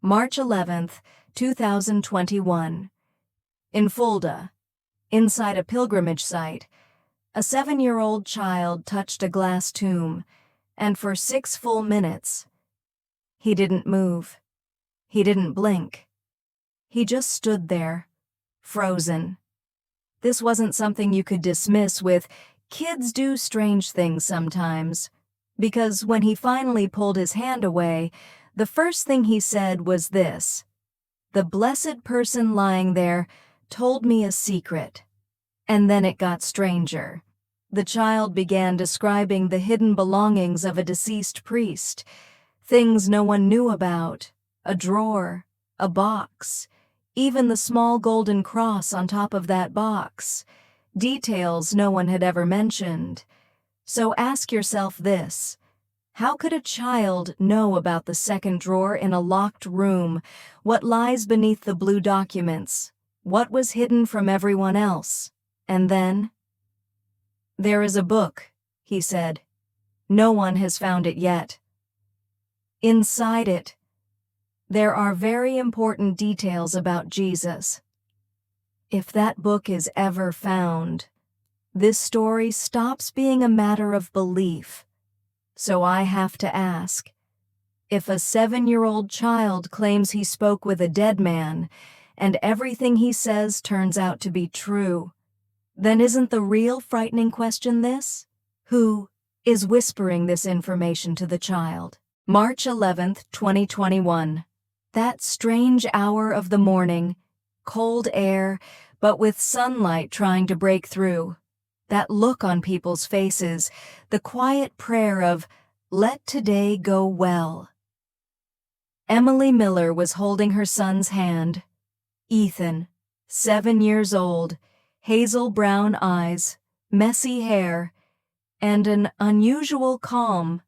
March 11th, 2021. In Fulda, inside a pilgrimage site, a 7-year-old child touched a glass tomb, and for 6 full minutes, he didn't move. He didn't blink. He just stood there, frozen. This wasn't something you could dismiss with, "Kids do strange things sometimes," because when he finally pulled his hand away, the first thing he said was this: "The blessed person lying there told me a secret." And then it got stranger. The child began describing the hidden belongings of a deceased priest, things no one knew about, a drawer, a box, even the small golden cross on top of that box, details no one had ever mentioned. So ask yourself this: how could a child know about the second drawer in a locked room, what lies beneath the blue documents, what was hidden from everyone else? And then, "There is a book," he said. "No one has found it yet. Inside it, there are very important details about Jesus. If that book is ever found, this story stops being a matter of belief. So I have to ask, if a 7-year-old child claims he spoke with a dead man, and everything he says turns out to be true, then isn't the real frightening question this? Who is whispering this information to the child?" March 11th, 2021. That strange hour of the morning, cold air, but with sunlight trying to break through. That look on people's faces, the quiet prayer of, "Let today go well." Emily Miller was holding her son's hand. Ethan, 7 years old, hazel brown eyes, messy hair, and an unusual calm.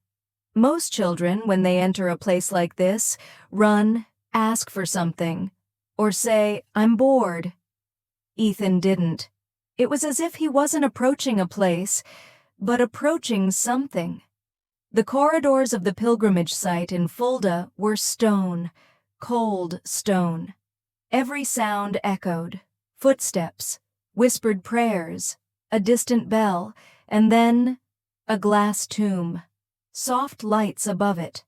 Most children, when they enter a place like this, run, ask for something, or say, "I'm bored." Ethan didn't. It was as if he wasn't approaching a place, but approaching something. The corridors of the pilgrimage site in Fulda were stone, cold stone. Every sound echoed: footsteps, whispered prayers, a distant bell, and then a glass tomb, soft lights above it.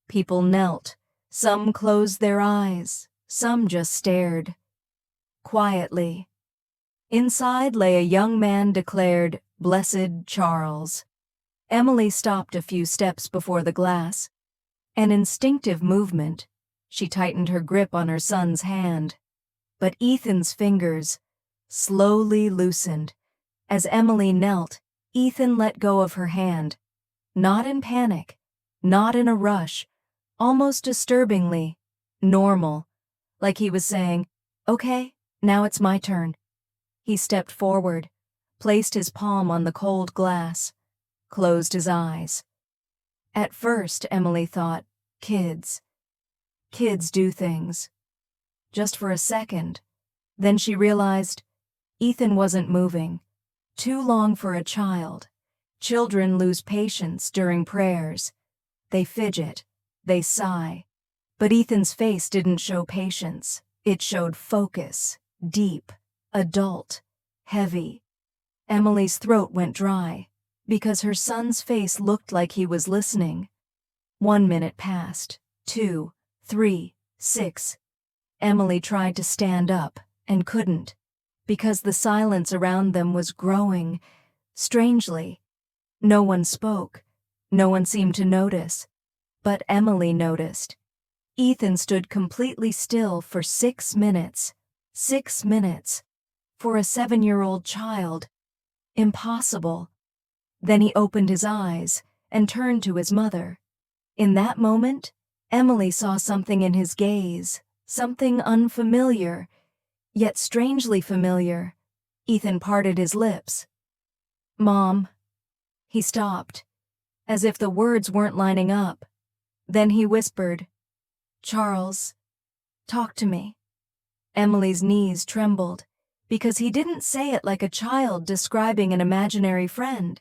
People knelt. Some closed their eyes, some just stared. Quietly. Inside lay a young man declared, "Blessed Charles." Emily stopped a few steps before the glass. An instinctive movement. She tightened her grip on her son's hand. But Ethan's fingers slowly loosened. As Emily knelt, Ethan let go of her hand. Not in panic, not in a rush, almost disturbingly normal, like he was saying, "Okay, now it's my turn." He stepped forward, placed his palm on the cold glass, closed his eyes. At first, Emily thought, kids do things. Just for a second. Then she realized Ethan wasn't moving. Too long for a child. Children lose patience during prayers. They fidget, they sigh. But Ethan's face didn't show patience. It showed focus, deep, adult, heavy. Emily's throat went dry, because her son's face looked like he was listening. 1 minute passed, 2, 3, 6. Emily tried to stand up and couldn't, because the silence around them was growing. Strangely, no one spoke. No one seemed to notice. But Emily noticed. Ethan stood completely still for 6 minutes. 6 minutes. For a 7-year-old child. Impossible. Then he opened his eyes and turned to his mother. In that moment, Emily saw something in his gaze, something unfamiliar, yet strangely familiar. Ethan parted his lips. "Mom." He stopped, as if the words weren't lining up. Then he whispered, "Charles, talk to me." Emily's knees trembled, because he didn't say it like a child describing an imaginary friend.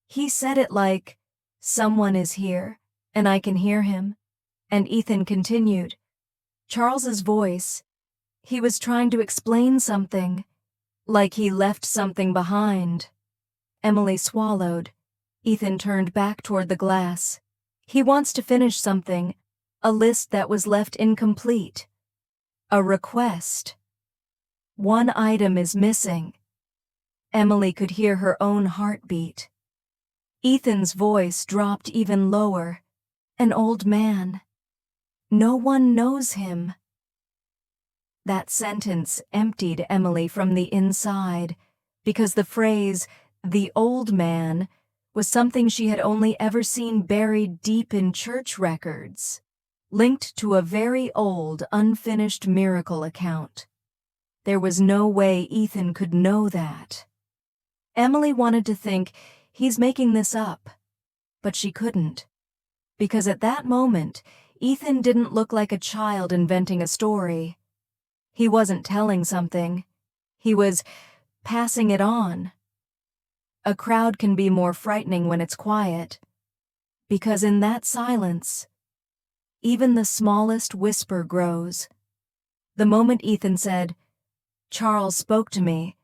He said it like, "Someone is here, and I can hear him." And Ethan continued, Charles's voice. He was trying to explain something, like he left something behind. Emily swallowed. Ethan turned back toward the glass. He wants to finish something, a list that was left incomplete. A request. One item is missing. Emily could hear her own heartbeat. Ethan's voice dropped even lower. An old man. No one knows him. That sentence emptied Emily from the inside, because the phrase, "the old man," was something she had only ever seen buried deep in church records, linked to a very old, unfinished miracle account. There was no way Ethan could know that. Emily wanted to think, he's making this up, but she couldn't, because at that moment, Ethan didn't look like a child inventing a story. He wasn't telling something. He was passing it on. A crowd can be more frightening when it's quiet, because in that silence, even the smallest whisper grows. The moment Ethan said, "Charles spoke to me,"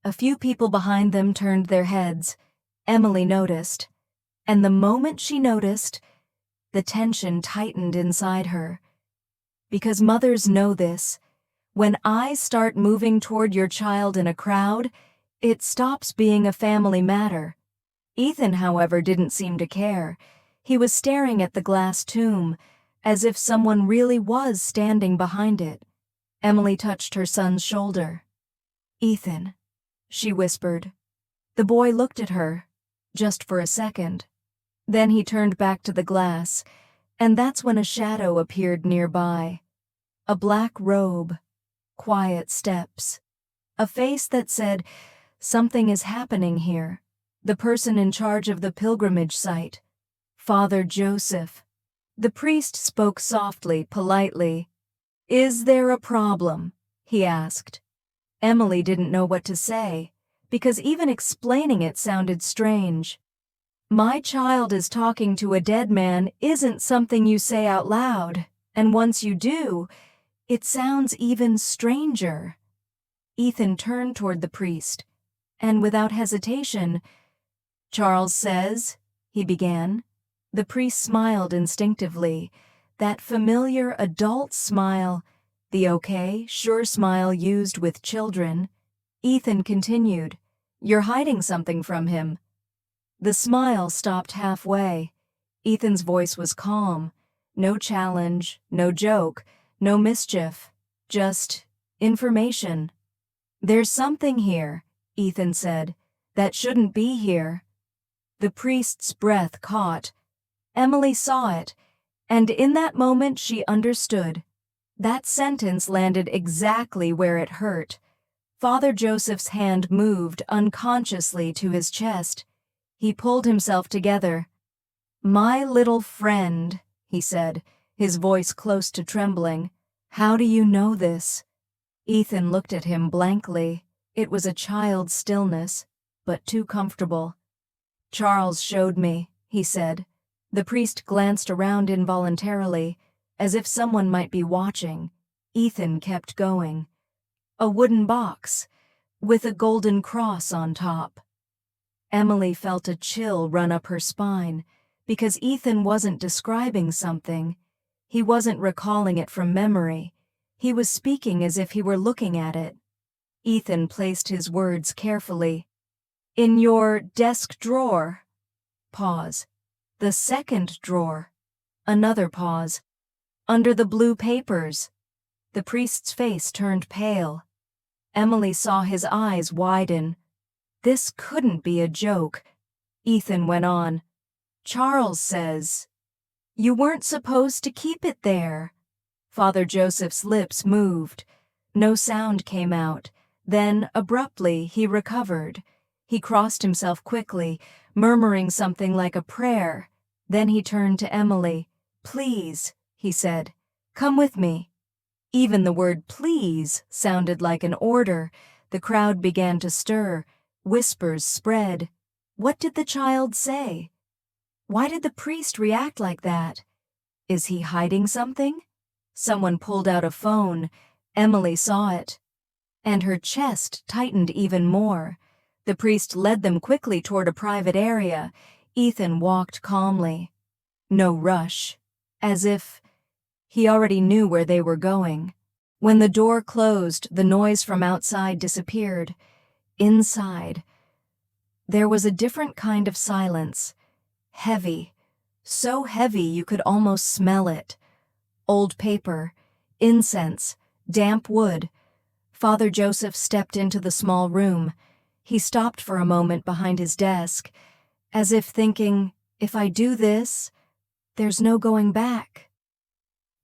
a few people behind them turned their heads. Emily noticed, and the moment she noticed, the tension tightened inside her. Because mothers know this, when eyes start moving toward your child in a crowd, it stops being a family matter. Ethan, however, didn't seem to care. He was staring at the glass tomb, as if someone really was standing behind it. Emily touched her son's shoulder. "Ethan," she whispered. The boy looked at her, just for a second. Then he turned back to the glass, and that's when a shadow appeared nearby. A black robe, quiet steps, a face that said, "Something is happening here." The person in charge of the pilgrimage site, Father Joseph. The priest spoke softly, politely. "Is there a problem?" he asked. Emily didn't know what to say, because even explaining it sounded strange. "My child is talking to a dead man" isn't something you say out loud, and once you do, it sounds even stranger. Ethan turned toward the priest, and without hesitation, "Charles says," he began. The priest smiled instinctively, that familiar adult smile, the okay, sure smile used with children. Ethan continued, "You're hiding something from him." The smile stopped halfway. Ethan's voice was calm. No challenge, no joke, no mischief, just information. "There's something here," Ethan said, "that shouldn't be here." The priest's breath caught. Emily saw it, and in that moment she understood. That sentence landed exactly where it hurt. Father Joseph's hand moved unconsciously to his chest. He pulled himself together. "My little friend," he said, his voice close to trembling. "How do you know this?" Ethan looked at him blankly. It was a child's stillness, but too comfortable. "Charles showed me," he said. The priest glanced around involuntarily, as if someone might be watching. Ethan kept going. "A wooden box, with a golden cross on top." Emily felt a chill run up her spine, because Ethan wasn't describing something. He wasn't recalling it from memory. He was speaking as if he were looking at it. Ethan placed his words carefully. "In your desk drawer." Pause. "The second drawer." Another pause. "Under the blue papers." The priest's face turned pale. Emily saw his eyes widen. This couldn't be a joke. Ethan went on. "Charles says you weren't supposed to keep it there." Father Joseph's lips moved. No sound came out. Then, abruptly, he recovered. He crossed himself quickly, murmuring something like a prayer. Then he turned to Emily. "Please," he said, "come with me." Even the word "please" sounded like an order. The crowd began to stir. Whispers spread. What did the child say? Why did the priest react like that? Is he hiding something? Someone pulled out a phone. Emily saw it, and her chest tightened even more. The priest led them quickly toward a private area. Ethan walked calmly. No rush, as if he already knew where they were going. When the door closed, the noise from outside disappeared. Inside, there was a different kind of silence. Heavy, so heavy you could almost smell it. Old paper, incense, damp wood. Father Joseph stepped into the small room. He stopped for a moment behind his desk, as if thinking, if I do this, there's no going back.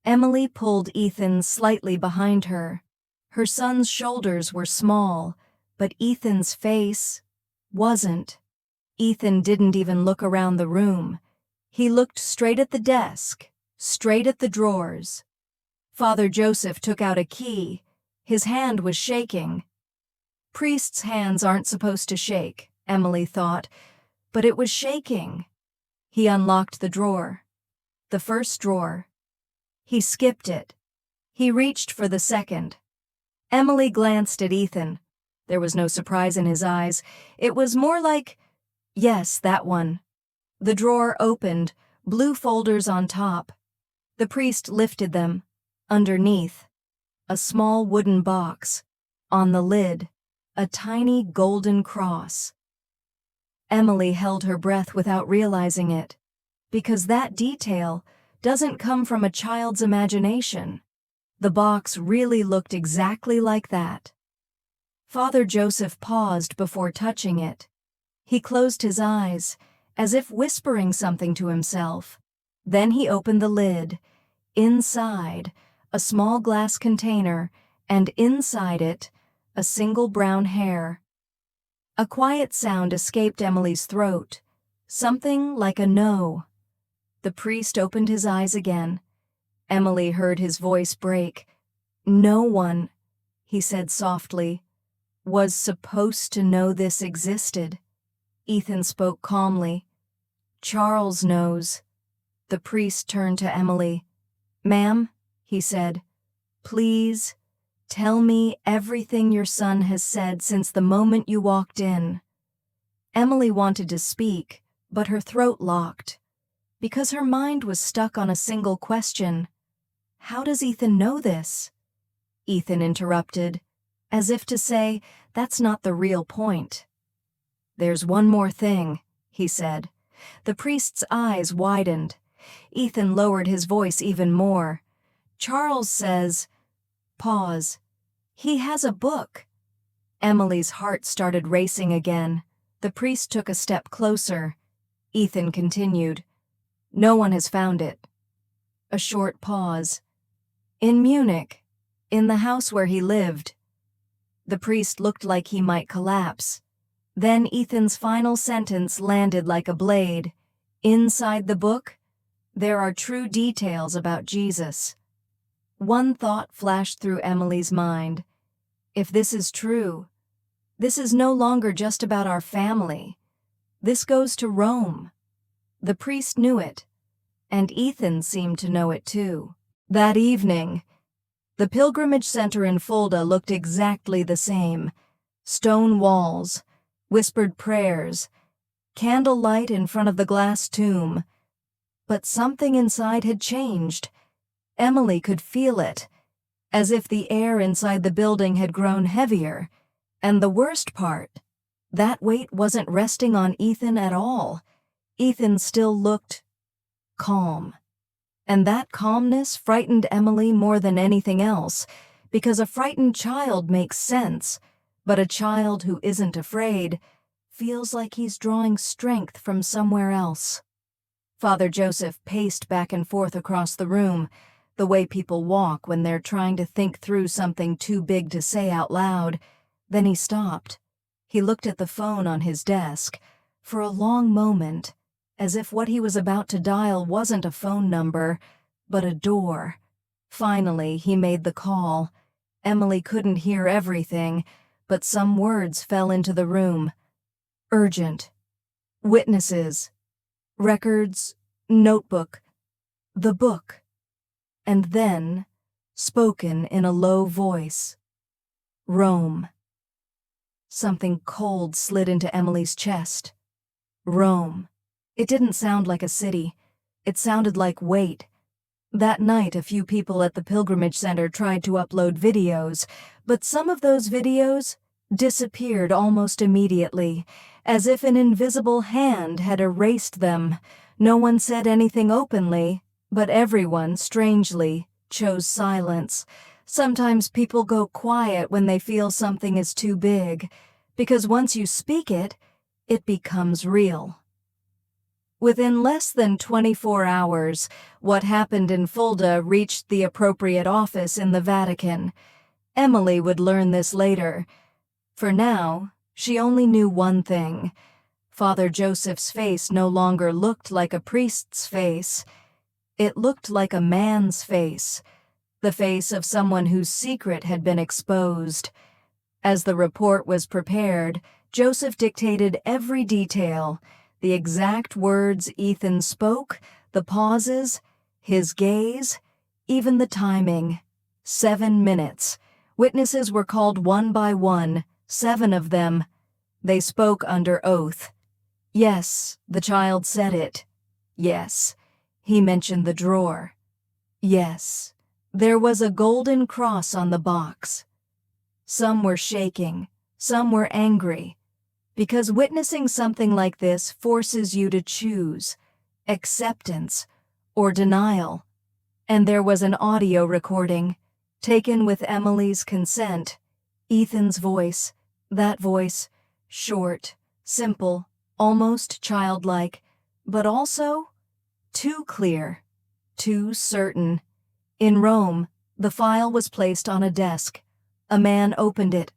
Emily pulled Ethan slightly behind her. Her son's shoulders were small, but Ethan's face wasn't. Ethan didn't even look around the room. He looked straight at the desk, straight at the drawers. Father Joseph took out a key. His hand was shaking. Priests' hands aren't supposed to shake, Emily thought, but it was shaking. He unlocked the drawer. The first drawer. He skipped it. He reached for the second. Emily glanced at Ethan. There was no surprise in his eyes. It was more like, yes, that one. The drawer opened, blue folders on top. The priest lifted them. Underneath, a small wooden box. On the lid, a tiny golden cross. Emily held her breath without realizing it, because that detail doesn't come from a child's imagination. The box really looked exactly like that. Father Joseph paused before touching it. He closed his eyes, as if whispering something to himself. Then he opened the lid. Inside, a small glass container, and inside it, a single brown hair. A quiet sound escaped Emily's throat, something like a no. The priest opened his eyes again. Emily heard his voice break. No one, he said softly, was supposed to know this existed. Ethan spoke calmly. Charles knows. The priest turned to Emily. Ma'am, he said, please tell me everything your son has said since the moment you walked in. Emily wanted to speak, but her throat locked, because her mind was stuck on a single question. How does Ethan know this? Ethan interrupted, as if to say, that's not the real point. There's one more thing, he said. The priest's eyes widened. Ethan lowered his voice even more. Charles says, pause. He has a book. Emily's heart started racing again. The priest took a step closer. Ethan continued, no one has found it. A short pause. In Munich, in the house where he lived. The priest looked like he might collapse. Then Ethan's final sentence landed like a blade. Inside the book, there are true details about Jesus. One thought flashed through Emily's mind. If this is true, this is no longer just about our family. This goes to Rome. The priest knew it, and Ethan seemed to know it too. That evening, the pilgrimage center in Fulda looked exactly the same. Stone walls, whispered prayers, candlelight in front of the glass tomb. But something inside had changed. Emily could feel it, as if the air inside the building had grown heavier. And the worst part, that weight wasn't resting on Ethan at all. Ethan still looked calm. And that calmness frightened Emily more than anything else, because a frightened child makes sense, but a child who isn't afraid feels like he's drawing strength from somewhere else. Father Joseph paced back and forth across the room, the way people walk when they're trying to think through something too big to say out loud. Then he stopped. He looked at the phone on his desk for a long moment, as if what he was about to dial wasn't a phone number, but a door. Finally, he made the call. Emily couldn't hear everything, but some words fell into the room. Urgent. Witnesses. Records. Notebook. The book. And then spoken in a low voice. Rome. Something cold slid into Emily's chest. Rome. It didn't sound like a city. It sounded like weight. That night, a few people at the pilgrimage center tried to upload videos, but some of those videos disappeared almost immediately, as if an invisible hand had erased them. No one said anything openly, but everyone, strangely, chose silence. Sometimes people go quiet when they feel something is too big, because once you speak it, it becomes real. Within less than 24 hours, what happened in Fulda reached the appropriate office in the Vatican. Emily would learn this later. For now, she only knew one thing. Father Joseph's face no longer looked like a priest's face. It looked like a man's face, the face of someone whose secret had been exposed. As the report was prepared, Joseph dictated every detail, the exact words Ethan spoke, the pauses, his gaze, even the timing. 7 minutes. Witnesses were called one by one, 7 of them. They spoke under oath. Yes, the child said it. Yes, he mentioned the drawer. Yes, there was a golden cross on the box. Some were shaking, some were angry, because witnessing something like this forces you to choose acceptance or denial. And there was an audio recording, taken with Emily's consent. Ethan's voice, that voice, short, simple, almost childlike, but also too clear, too certain. In Rome, the file was placed on a desk. A man opened it.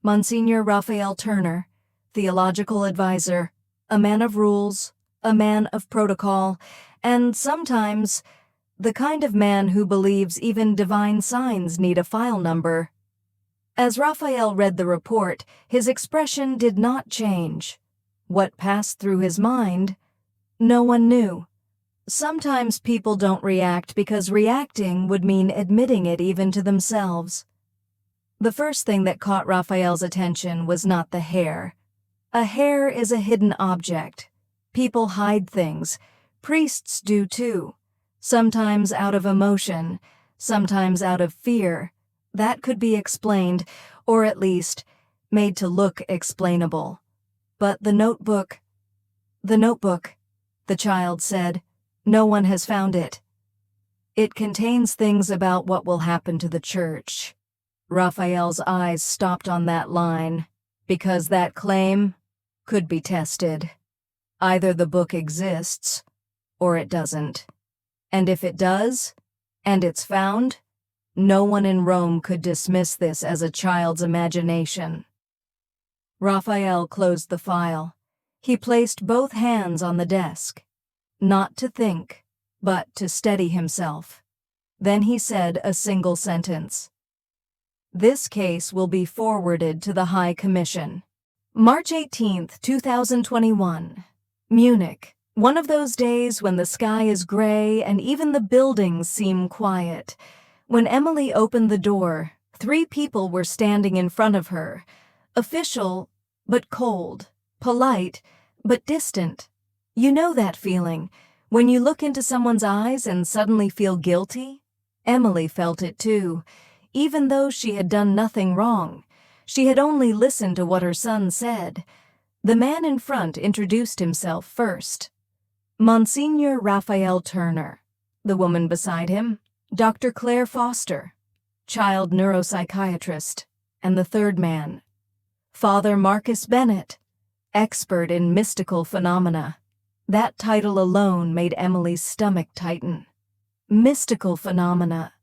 Monsignor Raphael Turner, theological advisor, a man of rules, a man of protocol, and sometimes the kind of man who believes even divine signs need a file number. As Raphael read the report, his expression did not change. What passed through his mind? No one knew. Sometimes people don't react because reacting would mean admitting it even to themselves. The first thing that caught Raphael's attention was not the hair. A hair is a hidden object. People hide things. Priests do too. Sometimes out of emotion, sometimes out of fear. That could be explained, or at least made to look explainable. But the notebook, the child said, no one has found it. It contains things about what will happen to the church. Raphael's eyes stopped on that line, because that claim could be tested. Either the book exists, or it doesn't. And if it does, and it's found, no one in Rome could dismiss this as a child's imagination. Raphael closed the file. He placed both hands on the desk, not to think, but to steady himself. Then he said a single sentence. This case will be forwarded to the High Commission. March 18, 2021. Munich. One of those days when the sky is gray and even the buildings seem quiet. When Emily opened the door, 3 people were standing in front of her. Official, but cold. Polite, but distant. You know that feeling, when you look into someone's eyes and suddenly feel guilty? Emily felt it too. Even though she had done nothing wrong, she had only listened to what her son said. The man in front introduced himself first. Monsignor Raphael Turner. The woman beside him, Dr. Claire Foster, child neuropsychiatrist. And the third man, Father Marcus Bennett, expert in mystical phenomena. That title alone made Emily's stomach tighten. Mystical phenomena.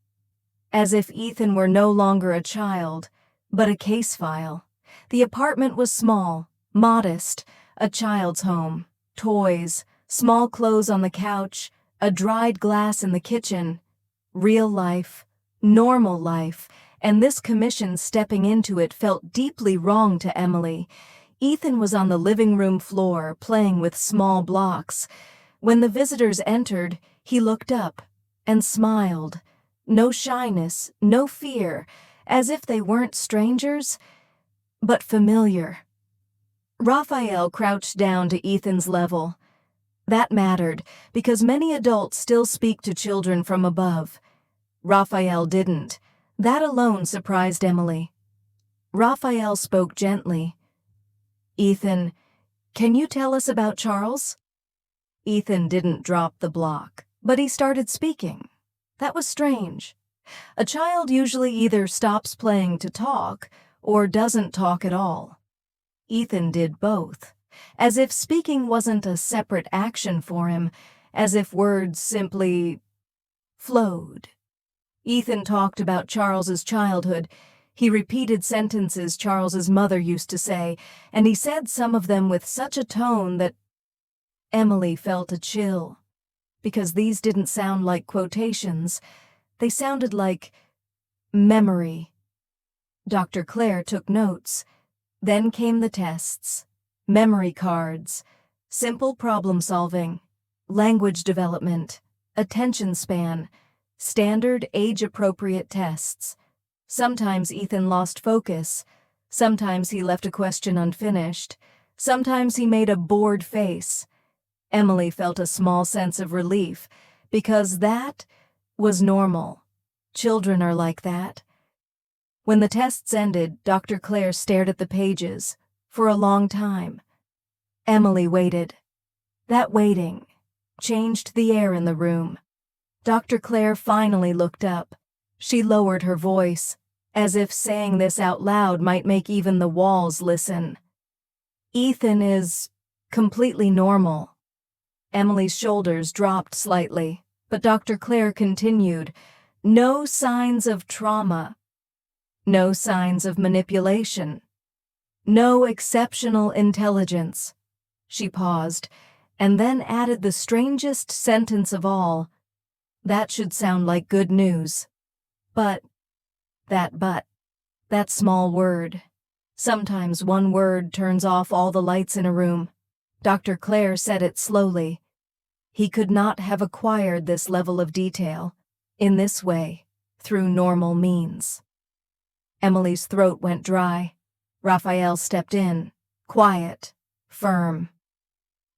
As if Ethan were no longer a child, but a case file. The apartment was small, modest, a child's home. Toys, small clothes on the couch, a dried glass in the kitchen. Real life, normal life, and this commission stepping into it felt deeply wrong to Emily. Ethan was on the living room floor, playing with small blocks. When the visitors entered, he looked up and smiled. No shyness, no fear, as if they weren't strangers, but familiar. Raphael crouched down to Ethan's level. That mattered, because many adults still speak to children from above. Raphael didn't. That alone surprised Emily. Raphael spoke gently. "Ethan, can you tell us about Charles?" Ethan didn't drop the block, but he started speaking. That was strange. A child usually either stops playing to talk or doesn't talk at all. Ethan did both, as if speaking wasn't a separate action for him, as if words simply flowed. Ethan talked about Charles's childhood. He repeated sentences Charles's mother used to say, and he said some of them with such a tone that Emily felt a chill, because these didn't sound like quotations. They sounded like memory. Dr. Clare took notes. Then came the tests, memory cards, simple problem solving, language development, attention span, standard age-appropriate tests. Sometimes Ethan lost focus. Sometimes he left a question unfinished. Sometimes he made a bored face. Emily felt a small sense of relief, because that was normal. Children are like that. When the tests ended, Dr. Clare stared at the pages for a long time. Emily waited. That waiting changed the air in the room. Dr. Clare finally looked up. She lowered her voice, as if saying this out loud might make even the walls listen. "Ethan is completely normal." Emily's shoulders dropped slightly, but Dr. Clare continued, "No signs of trauma. No signs of manipulation. No exceptional intelligence." She paused, and then added the strangest sentence of all. That should sound like good news. But, that small word. Sometimes one word turns off all the lights in a room. Dr. Clare said it slowly. He could not have acquired this level of detail, in this way, through normal means. Emily's throat went dry. Raphael stepped in, quiet, firm.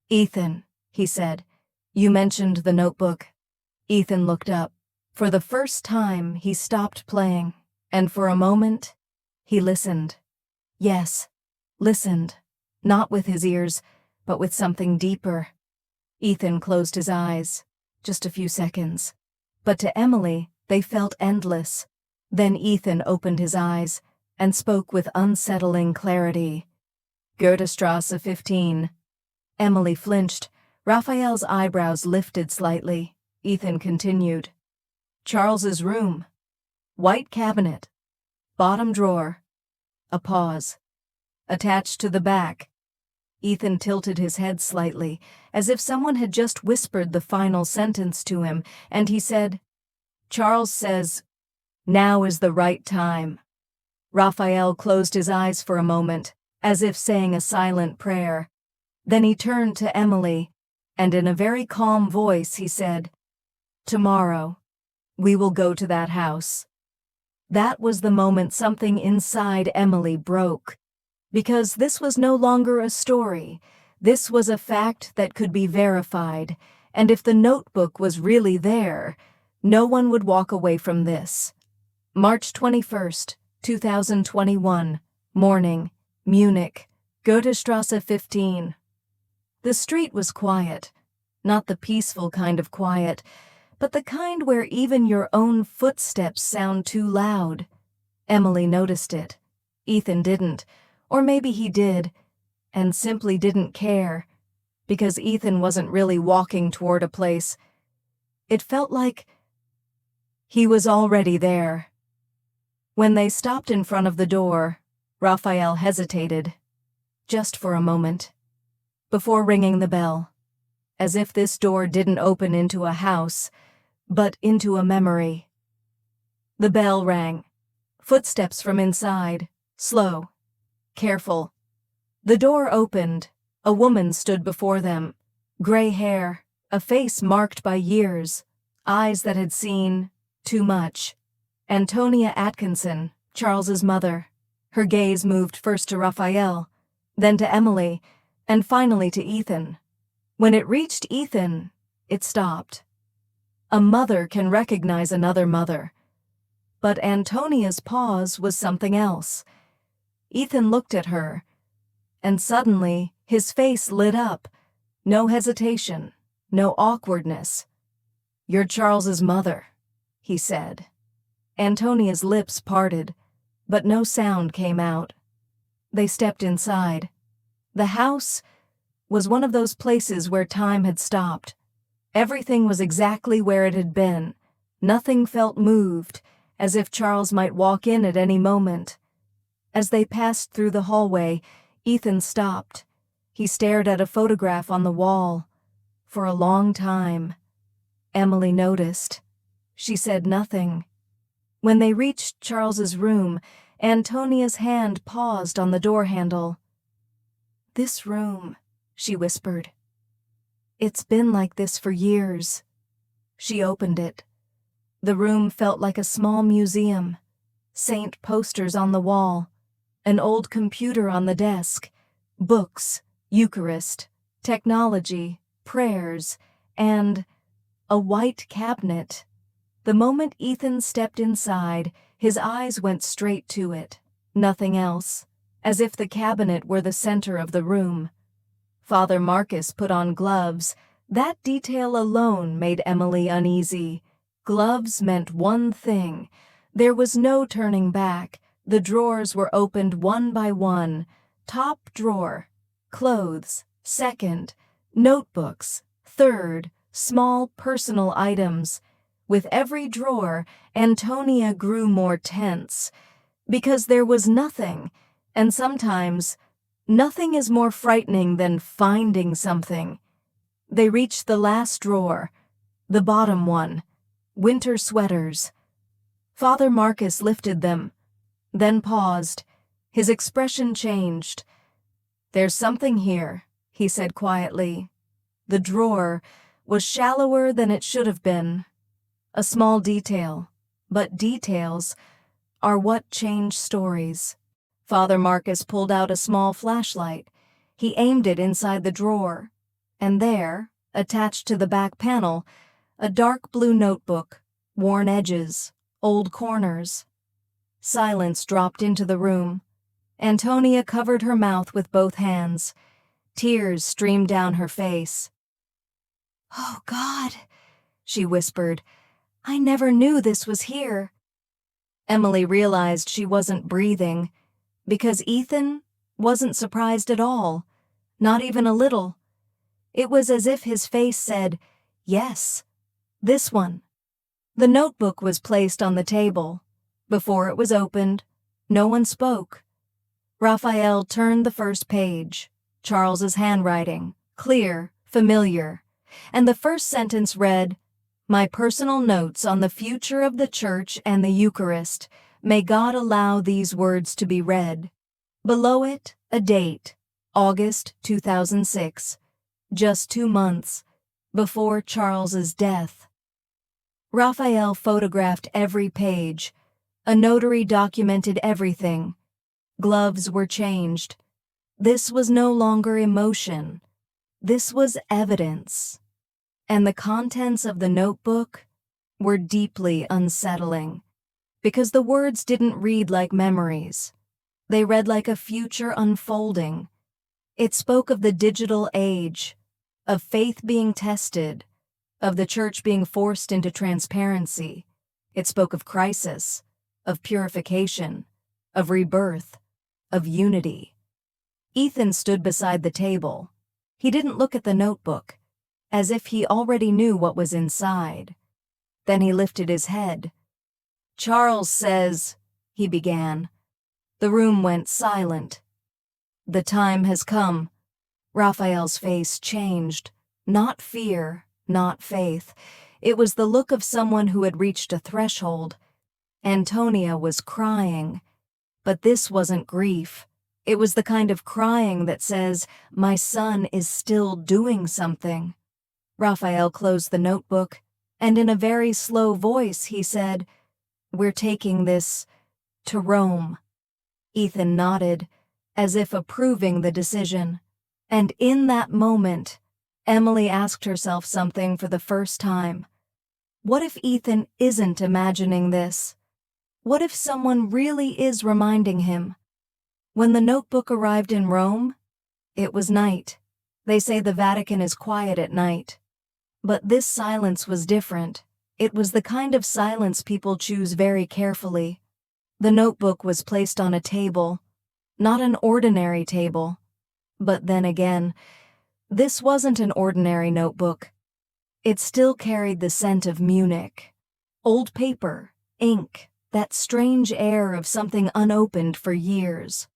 "Ethan," he said, "you mentioned the notebook." Ethan looked up. For the first time, he stopped playing, and for a moment, he listened. Yes, listened, not with his ears, but with something deeper. Ethan closed his eyes, just a few seconds. But to Emily, they felt endless. Then Ethan opened his eyes and spoke with unsettling clarity. "Goethestrasse 15. Emily flinched. Raphael's eyebrows lifted slightly. Ethan continued. "Charles's room. White cabinet. Bottom drawer." A pause. "Attached to the back." Ethan tilted his head slightly, as if someone had just whispered the final sentence to him, and he said, "Charles says, 'Now is the right time.'" Raphael closed his eyes for a moment, as if saying a silent prayer. Then he turned to Emily, and in a very calm voice he said, "Tomorrow, we will go to that house." That was the moment something inside Emily broke, because this was no longer a story. This was a fact that could be verified, and if the notebook was really there, no one would walk away from this. March 21st, 2021, morning, Munich, Goethestrasse 15. The street was quiet, not the peaceful kind of quiet, but the kind where even your own footsteps sound too loud. Emily noticed it. Ethan didn't, or maybe he did, and simply didn't care, because Ethan wasn't really walking toward a place. It felt like he was already there. When they stopped in front of the door, Raphael hesitated, just for a moment, before ringing the bell, as if this door didn't open into a house, but into a memory. The bell rang. Footsteps from inside, slow, careful. The door opened. A woman stood before them. Gray hair, a face marked by years, eyes that had seen Too much. Antonia Atkinson, Charles's mother. Her gaze moved first to Raphael, then to Emily, and finally to Ethan. When it reached Ethan, it stopped. A mother can recognize another mother. But Antonia's pause was something else. Ethan looked at her, and suddenly his face lit up. No hesitation, no awkwardness. "You're Charles's mother," he said. Antonia's lips parted, but no sound came out. They stepped inside. The house was one of those places where time had stopped. Everything was exactly where it had been. Nothing felt moved, as if Charles might walk in at any moment. As they passed through the hallway, Ethan stopped. He stared at a photograph on the wall. For a long time. Emily noticed. She said nothing. When they reached Charles's room, Antonia's hand paused on the door handle. "This room," she whispered. "It's been like this for years." She opened it. The room felt like a small museum. Saint posters on the wall, an old computer on the desk, books, Eucharist, technology, prayers, and a white cabinet. The moment Ethan stepped inside, his eyes went straight to it. Nothing else, as if the cabinet were the center of the room. Father Marcus put on gloves. That detail alone made Emily uneasy. Gloves meant one thing. There was no turning back. The drawers were opened one by one. Top drawer, clothes. Second, notebooks. Third, small personal items. With every drawer, Antonia grew more tense. Because there was nothing, and sometimes nothing is more frightening than finding something. They reached the last drawer, the bottom one, winter sweaters. Father Marcus lifted them, then paused. His expression changed. "There's something here," he said quietly. The drawer was shallower than it should have been. A small detail, but details are what change stories. Father Marcus pulled out a small flashlight. He aimed it inside the drawer, and there, attached to the back panel, a dark blue notebook, worn edges, old corners. Silence dropped into the room. Antonia covered her mouth with both hands. Tears streamed down her face. "Oh, God," she whispered. "I never knew this was here." Emily realized she wasn't breathing, because Ethan wasn't surprised at all, not even a little. It was as if his face said, "Yes, this one." The notebook was placed on the table. Before it was opened, no one spoke. Raphael turned the first page, Charles's handwriting, clear, familiar, and the first sentence read, "My personal notes on the future of the Church and the Eucharist. May God allow these words to be read." Below it, a date, August 2006, just 2 months before Charles's death. Raphael photographed every page. A notary documented everything. Gloves were changed. This was no longer emotion. This was evidence. And the contents of the notebook were deeply unsettling, because the words didn't read like memories. They read like a future unfolding. It spoke of the digital age, of faith being tested, of the Church being forced into transparency. It spoke of crisis, of purification, of rebirth, of unity. Ethan stood beside the table. He didn't look at the notebook, as if he already knew what was inside. Then he lifted his head. "Charles says," he began. The room went silent. "The time has come." Raphael's face changed. Not fear, not faith. It was the look of someone who had reached a threshold. Antonia was crying. But this wasn't grief. It was the kind of crying that says, "My son is still doing something." Raphael closed the notebook and in a very slow voice he said, "We're taking this to Rome." Ethan nodded, as if approving the decision. And in that moment, Emily asked herself something for the first time. What if Ethan isn't imagining this? What if someone really is reminding him? When the notebook arrived in Rome, it was night. They say the Vatican is quiet at night. But this silence was different. It was the kind of silence people choose very carefully. The notebook was placed on a table, not an ordinary table. But then again, this wasn't an ordinary notebook. It still carried the scent of Munich. Old paper, ink, that strange air of something unopened for years.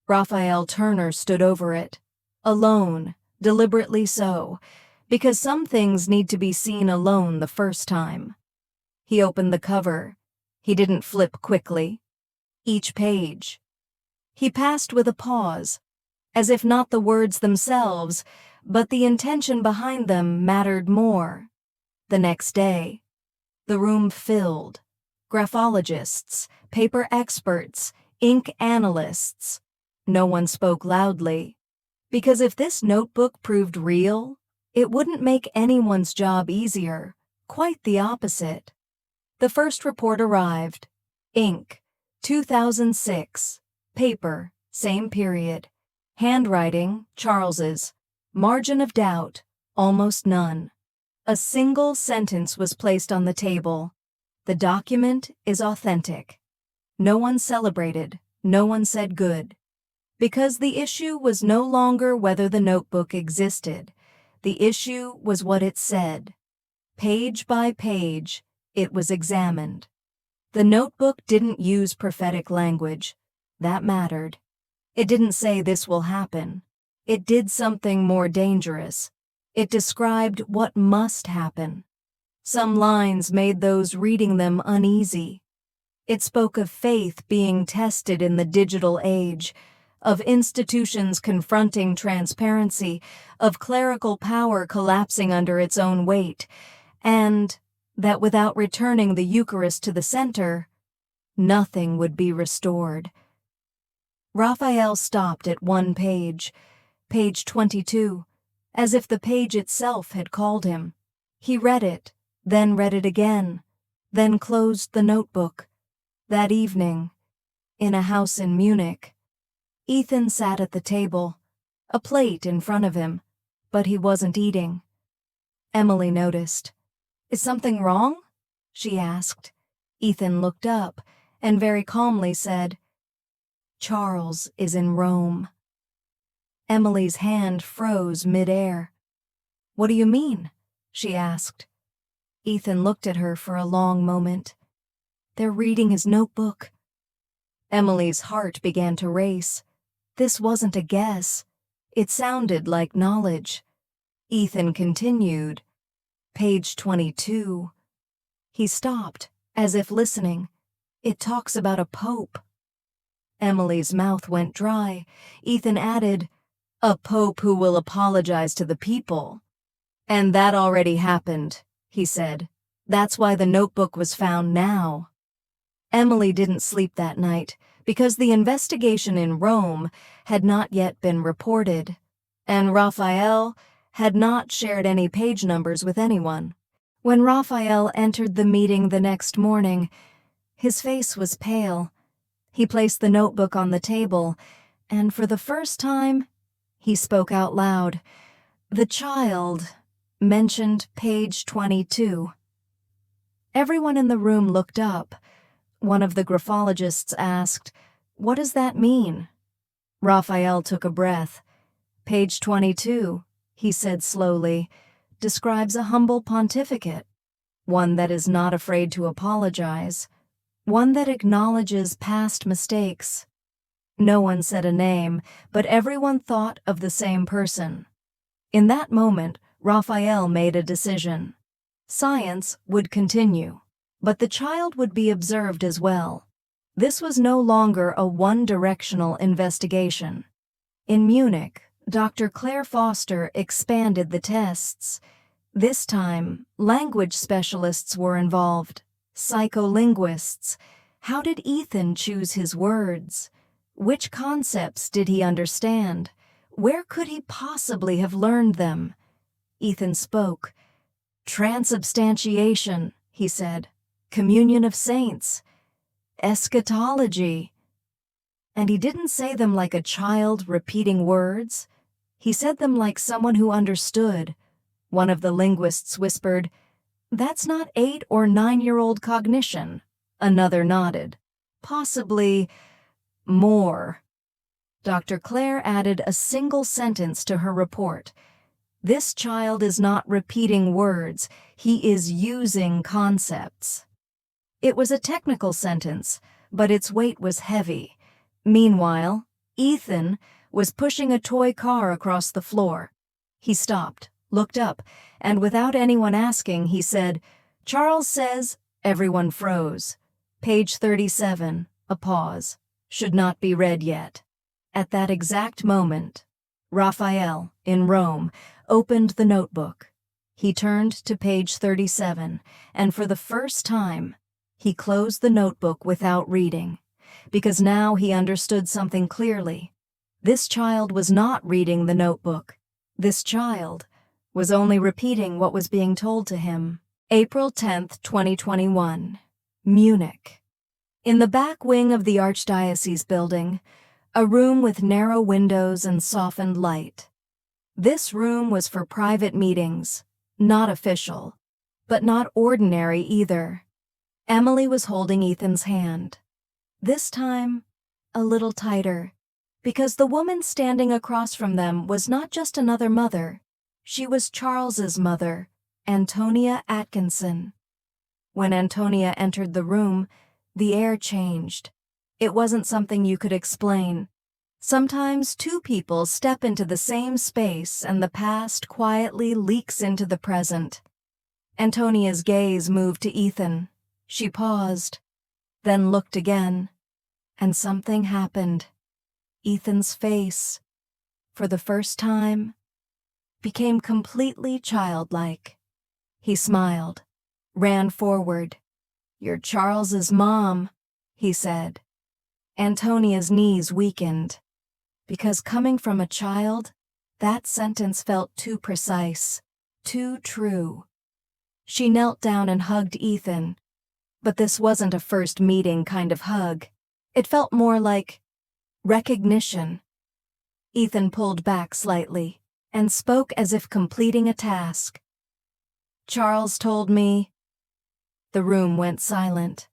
Raphael Turner stood over it, alone, deliberately so, because some things need to be seen alone the first time. He opened the cover. He didn't flip quickly. Each page. He passed with a pause, as if not the words themselves, but the intention behind them mattered more. The next day, the room filled. Graphologists, paper experts, ink analysts. No one spoke loudly, because if this notebook proved real, it wouldn't make anyone's job easier, quite the opposite. The first report arrived. Ink, 2006. Paper, same period. Handwriting, Charles's. Margin of doubt, almost none. A single sentence was placed on the table. The document is authentic. No one celebrated, no one said good. Because the issue was no longer whether the notebook existed. The issue was what it said. Page by page, it was examined. The notebook didn't use prophetic language. That mattered. It didn't say this will happen. It did something more dangerous. It described what must happen. Some lines made those reading them uneasy. It spoke of faith being tested in the digital age, of institutions confronting transparency, of clerical power collapsing under its own weight, and that without returning the Eucharist to the center, nothing would be restored. Raphael stopped at one page, page 22, as if the page itself had called him. He read it, then read it again, then closed the notebook. That evening, in a house in Munich, Ethan sat at the table, a plate in front of him, but he wasn't eating. Emily noticed. "Is something wrong?" she asked. Ethan looked up and very calmly said, "Charles is in Rome." Emily's hand froze mid-air. "What do you mean?" she asked. Ethan looked at her for a long moment. "They're reading his notebook." Emily's heart began to race. This wasn't a guess. It sounded like knowledge. Ethan continued. Page 22. He stopped, as if listening. "It talks about a pope." Emily's mouth went dry. Ethan added, "A pope who will apologize to the people." "And that already happened," he said. "That's why the notebook was found now." Emily didn't sleep that night, because the investigation in Rome had not yet been reported, and Raphael had not shared any page numbers with anyone. When Raphael entered the meeting the next morning, his face was pale. He placed the notebook on the table, and for the first time, he spoke out loud. The child mentioned page 22. Everyone in the room looked up. One of the graphologists asked, "What does that mean?" Raphael took a breath. "Page 22, he said slowly, describes a humble pontificate, one that is not afraid to apologize, one that acknowledges past mistakes." No one said a name, but everyone thought of the same person. In that moment, Raphael made a decision. Science would continue, but the child would be observed as well. This was no longer a one-directional investigation. In Munich, Dr. Claire Foster expanded the tests. This time, language specialists were involved, psycholinguists. How did Ethan choose his words? Which concepts did he understand? Where could he possibly have learned them? Ethan spoke. Transubstantiation, he said. Communion of saints. Eschatology. And he didn't say them like a child repeating words. He said them like someone who understood. One of the linguists whispered, "That's not 8 or 9-year-old cognition." Another nodded. Possibly more. Dr. Clare added a single sentence to her report. This child is not repeating words, he is using concepts. It was a technical sentence, but its weight was heavy. Meanwhile, Ethan was pushing a toy car across the floor. He stopped, looked up, and without anyone asking, he said, "Charles says," everyone froze. Page 37, a pause. Should not be read yet. At that exact moment, Raphael, in Rome, opened the notebook. He turned to page 37, and for the first time, he closed the notebook without reading, because now he understood something clearly. This child was not reading the notebook. This child was only repeating what was being told to him. April 10th, 2021, Munich. In the back wing of the Archdiocese building, a room with narrow windows and softened light. This room was for private meetings, not official, but not ordinary either. Emily was holding Ethan's hand. This time, a little tighter, because the woman standing across from them was not just another mother. She was Charles's mother, Antonia Atkinson. When Antonia entered the room, the air changed. It wasn't something you could explain. Sometimes two people step into the same space and the past quietly leaks into the present. Antonia's gaze moved to Ethan. She paused, then looked again, and something happened. Ethan's face, for the first time, became completely childlike. He smiled, ran forward. "You're Charles's mom," he said. Antonia's knees weakened, because coming from a child, that sentence felt too precise, too true. She knelt down and hugged Ethan, but this wasn't a first meeting kind of hug. It felt more like recognition. Ethan pulled back slightly and spoke as if completing a task. "Charles told me..." The room went silent.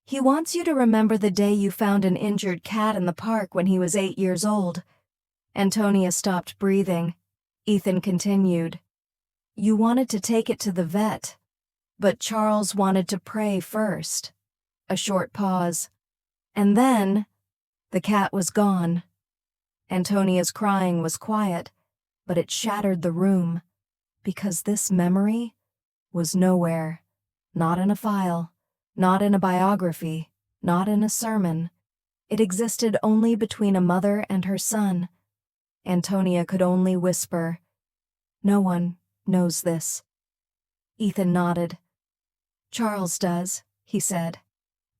"He wants you to remember the day you found an injured cat in the park when he was 8 years old." Antonia stopped breathing. Ethan continued. "You wanted to take it to the vet, but Charles wanted to pray first." A short pause. "And then, the cat was gone." Antonia's crying was quiet, but it shattered the room, because this memory was nowhere. Not in a file, not in a biography, not in a sermon. It existed only between a mother and her son. Antonia could only whisper, "No one knows this." Ethan nodded. "Charles does," he said.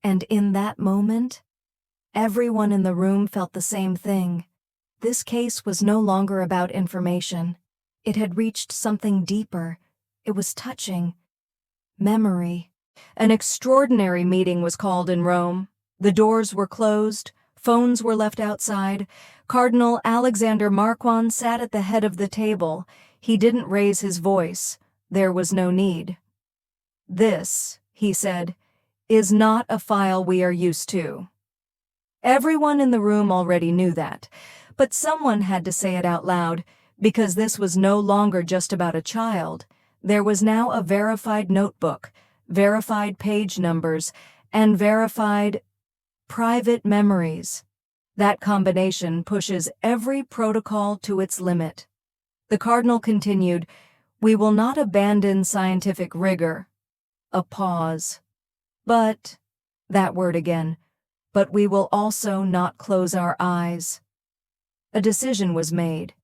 And in that moment, everyone in the room felt the same thing. This case was no longer about information. It had reached something deeper. It was touching. Memory. An extraordinary meeting was called in Rome. The doors were closed. Phones were left outside. Cardinal Alexander Marquand sat at the head of the table. He didn't raise his voice. There was no need. "This," he said, "is not a file we are used to." Everyone in the room already knew that, but someone had to say it out loud, because this was no longer just about a child. There was now a verified notebook, verified page numbers, and verified private memories. That combination pushes every protocol to its limit. The cardinal continued, "We will not abandon scientific rigor." A pause. "But," that word again, "but we will also not close our eyes." A decision was made.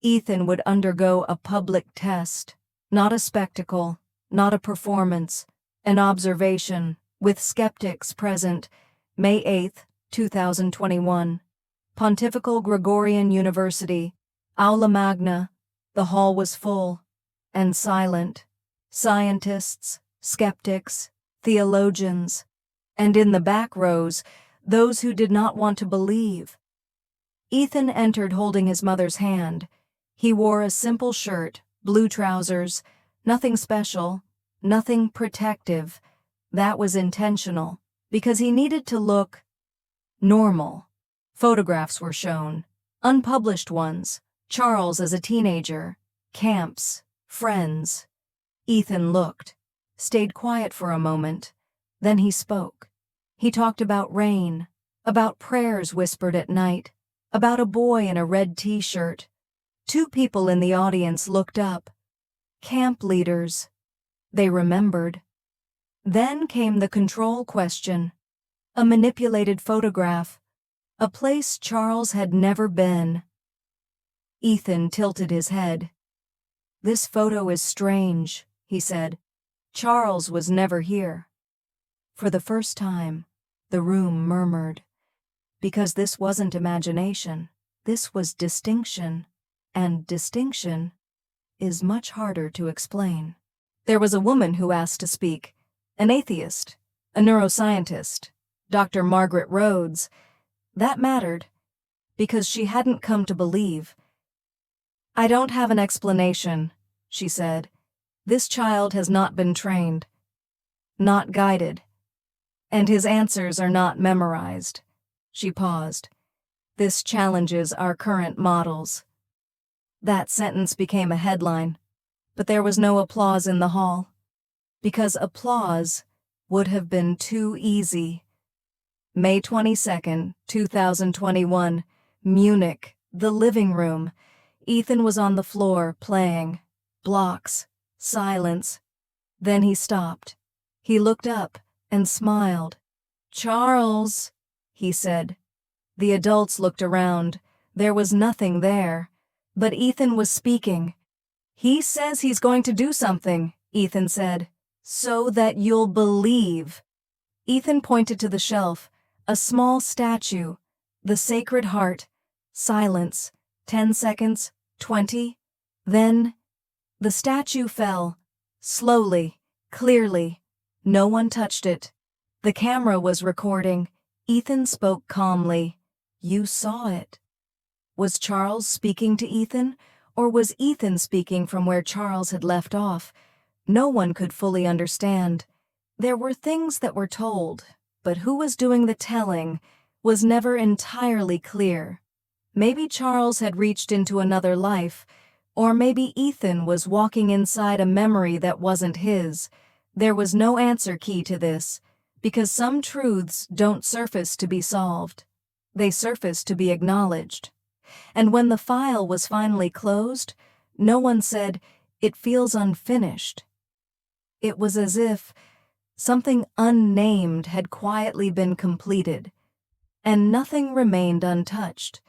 Ethan would undergo a public test. Not a spectacle, not a performance, an observation, with skeptics present. May 8, 2021. Pontifical Gregorian University, Aula Magna. The hall was full and silent. Scientists, skeptics, theologians, and in the back rows, those who did not want to believe. Ethan entered holding his mother's hand. He wore a simple shirt, blue trousers, nothing special, nothing protective. That was intentional, because he needed to look normal. Photographs were shown, unpublished ones, Charles as a teenager, camps, friends. Ethan looked, stayed quiet for a moment, then he spoke. He talked about rain, about prayers whispered at night, about a boy in a red t-shirt. Two people in the audience looked up. Camp leaders. They remembered. Then came the control question. A manipulated photograph. A place Charles had never been. Ethan tilted his head. "This photo is strange," he said. "Charles was never here." For the first time, the room murmured. Because this wasn't imagination. This was distinction. And distinction is much harder to explain. There was a woman who asked to speak. An atheist. A neuroscientist. Dr. Margaret Rhodes. That mattered, because she hadn't come to believe. "I don't have an explanation," she said. "This child has not been trained, not guided, and his answers are not memorized." She paused. "This challenges our current models." That sentence became a headline, but there was no applause in the hall, because applause would have been too easy. May 22, 2021, Munich, the living room. Ethan was on the floor, playing. Blocks. Silence. Then he stopped. He looked up and smiled. "Charles," he said. The adults looked around. There was nothing there. But Ethan was speaking. "He says he's going to do something," Ethan said. "So that you'll believe." Ethan pointed to the shelf. A small statue, the Sacred Heart. Silence. 10 seconds, 20. Then, the statue fell. Slowly, clearly. No one touched it. The camera was recording. Ethan spoke calmly. "You saw it." Was Charles speaking to Ethan, or was Ethan speaking from where Charles had left off? No one could fully understand. There were things that were told, but who was doing the telling was never entirely clear. Maybe Charles had reached into another life, or maybe Ethan was walking inside a memory that wasn't his. There was no answer key to this, because some truths don't surface to be solved. They surface to be acknowledged. And when the file was finally closed, no one said, "It feels unfinished." It was as if something unnamed had quietly been completed, and nothing remained untouched.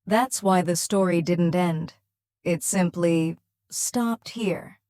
That's why the story didn't end. It simply stopped here.